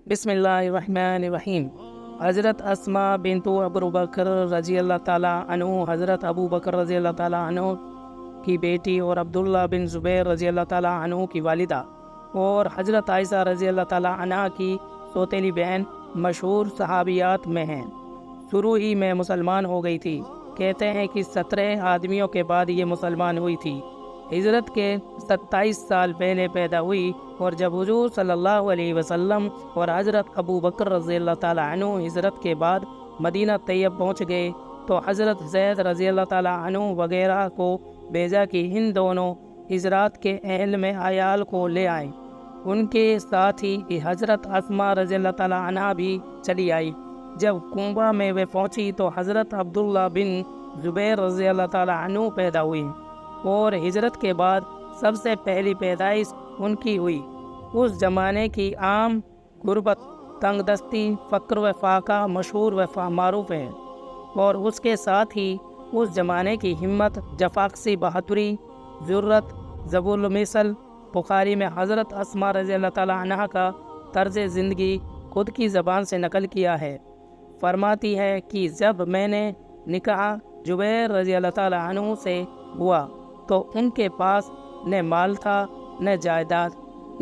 बिस्मिल्लाहिर्रहमानिर्रहीम। हज़रत अस्मा बिन्तु अबू बकर रज़ी अल्लाह ताला अन्हु हज़रत अबू बकर रज़ी अल्लाह ताला अन्हु की बेटी और अब्दुल्ला बिन ज़ुबैर रज़ी अल्लाह ताला अन्हु की वालिदा और हज़रत आयशा रज़ी अल्लाह ताला अन्हा की सौतेली बहन मशहूर सहाबियात में हैं। शुरू ही में मुसलमान हो गई थी। कहते हैं कि 17 आदमियों के बाद ये मुसलमान हुई थी। हिजरत के 27 साल पहले पैदा हुई और जब हुजूर सल्लल्लाहु अलैहि वसल्लम और हज़रत अबू बकर रज़ियल्लाहु ताला अन्हु हिजरत के बाद मदीना तैयब पहुँच गए तो हज़रत ज़ैद रज़ियल्लाहु ताला अन्हु वगैरह को भेजा कि इन दोनों हिजरत के अहल में अयाल को ले आए। उनके साथ ही हज़रत अस्मा रज़ियल्लाहु ताला अन्हा भी चली आई। जब कुंबा में वे पहुँची तो हज़रत अब्दुल्ला बिन ज़ुबैर रज़ियल्लाहु ताला अन्हु पैदा हुई और हिजरत के बाद सबसे पहली पैदाइश उनकी हुई। उस ज़माने की आम गुर्बत, तंगदस्ती, फ़क्र व फाका मशहूर व मारूफ है और उसके साथ ही उस ज़माने की हिम्मत, जफाकसी बहादुरी, ज़ुर्रत, ज़बुल मिसल। बुखारी में हज़रत अस्मा रज़ियल्लाहु ताला अन्हा का तर्ज ज़िंदगी खुद की ज़बान से नकल किया है। फरमाती है कि जब मैंने निकाह जुबैर रज़ियल्लाहु ताला अन्हु से हुआ तो उनके पास न माल था, न जायदाद,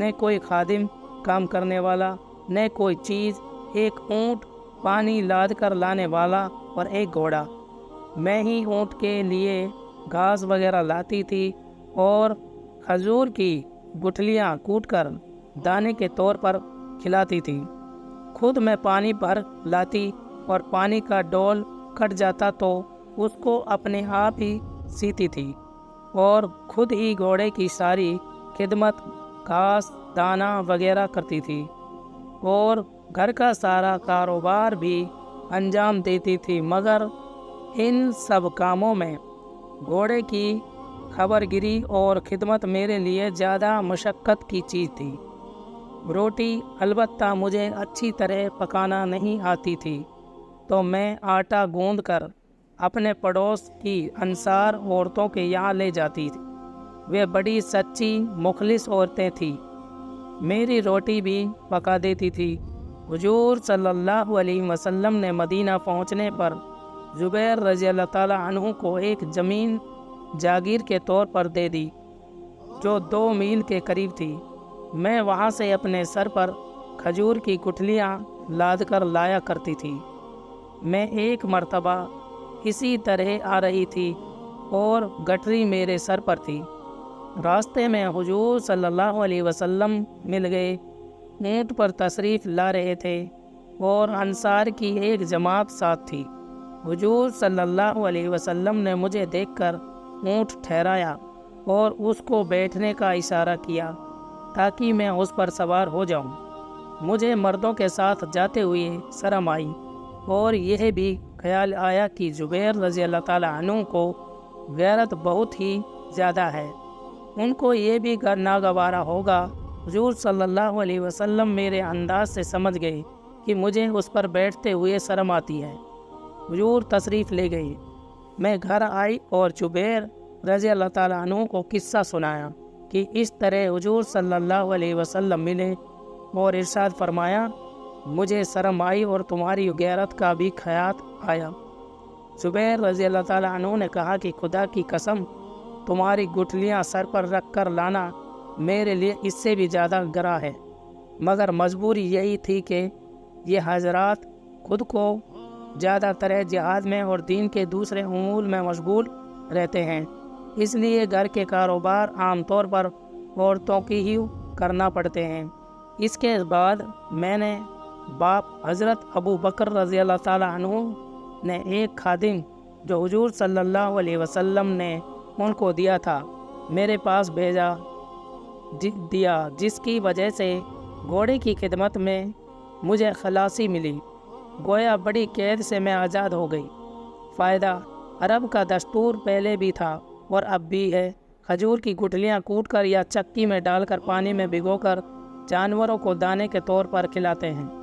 न कोई खादिम काम करने वाला, न कोई चीज़। एक ऊँट पानी लाद कर लाने वाला और एक घोड़ा। मैं ही ऊँट के लिए घास वगैरह लाती थी और खजूर की गुठलियाँ कूटकर दाने के तौर पर खिलाती थी। खुद मैं पानी भर लाती और पानी का डोल कट जाता तो उसको अपने आप ही सीती थी और खुद ही घोड़े की सारी खिदमत, घास, दाना वगैरह करती थी और घर का सारा कारोबार भी अंजाम देती थी। मगर इन सब कामों में घोड़े की खबरगिरी और खिदमत मेरे लिए ज़्यादा मशक्क़त की चीज़ थी। रोटी अलबत्ता मुझे अच्छी तरह पकाना नहीं आती थी तो मैं आटा गूंद कर अपने पड़ोस की अंसार औरतों के यहाँ ले जाती थी। वे बड़ी सच्ची मुखलिस औरतें थीं। मेरी रोटी भी पका देती थी। हुजूर सल्लल्लाहु अलैहि वसल्लम ने मदीना पहुँचने पर ज़ुबैर रज़ियल्लाहु ताला अन्हु को एक ज़मीन जागीर के तौर पर दे दी जो 2 मील के करीब थी। मैं वहाँ से अपने सर पर खजूर की गुठलियाँ लाद कर लाया करती थी। मैं एक मर्तबा इसी तरह आ रही थी और गठरी मेरे सर पर थी। रास्ते में हुजूर सल्लल्लाहु अलैहि वसल्लम मिल गए। ऊँट पर तशरीफ़ ला रहे थे और अंसार की एक जमात साथ थी। हुजूर सल्लल्लाहु अलैहि वसल्लम ने मुझे देखकर ऊँट ठहराया और उसको बैठने का इशारा किया ताकि मैं उस पर सवार हो जाऊं। मुझे मर्दों के साथ जाते हुए शर्म आई और यह भी ख्याल आया कि ज़ुबैर रज़ियल्लाहु ताला अन्हु को गैरत बहुत ही ज़्यादा है, उनको ये भी नागवारा होगा। हुजूर सल्लल्लाहु अलैहि वसल्लम मेरे अंदाज से समझ गए कि मुझे उस पर बैठते हुए शर्म आती है। हुजूर तशरीफ़ ले गए। मैं घर आई और ज़ुबैर रज़ियल्लाहु ताला अन्हु को किस्सा सुनाया कि इस तरह हुजूर सल्लल्लाहु अलैहि वसल्लम मिले और इरशाद फरमाया, मुझे शर्म आई और तुम्हारी गैरत का भी ख्याल आया। ज़ुबैर रज़ियल्लाहु ताला अन्हु ने कहा कि खुदा की कसम, तुम्हारी गुठलियाँ सर पर रख कर लाना मेरे लिए इससे भी ज़्यादा गरा है। मगर मजबूरी यही थी कि ये हजरात खुद को ज़्यादातर जिहाद में और दीन के दूसरे उमूर में मशगूल रहते हैं, इसलिए घर के कारोबार आम तौर पर औरतों की ही करना पड़ते हैं। इसके बाद मैंने बाप हज़रत अबू बकर रज़ियल्लाहु ताला अन्हु ने एक खादिम जो हुजूर सल्लल्लाहु अलैहि वसल्लम ने उनको दिया था मेरे पास भेजा दिया, जिसकी वजह से घोड़े की खिदमत में मुझे खलासी मिली। गोया बड़ी कैद से मैं आज़ाद हो गई। फ़ायदा अरब का दस्तूर पहले भी था और अब भी है। खजूर की गुठलियाँ कूटकर या चक्की में डालकर पानी में भिगोकर जानवरों को दाने के तौर पर खिलाते हैं।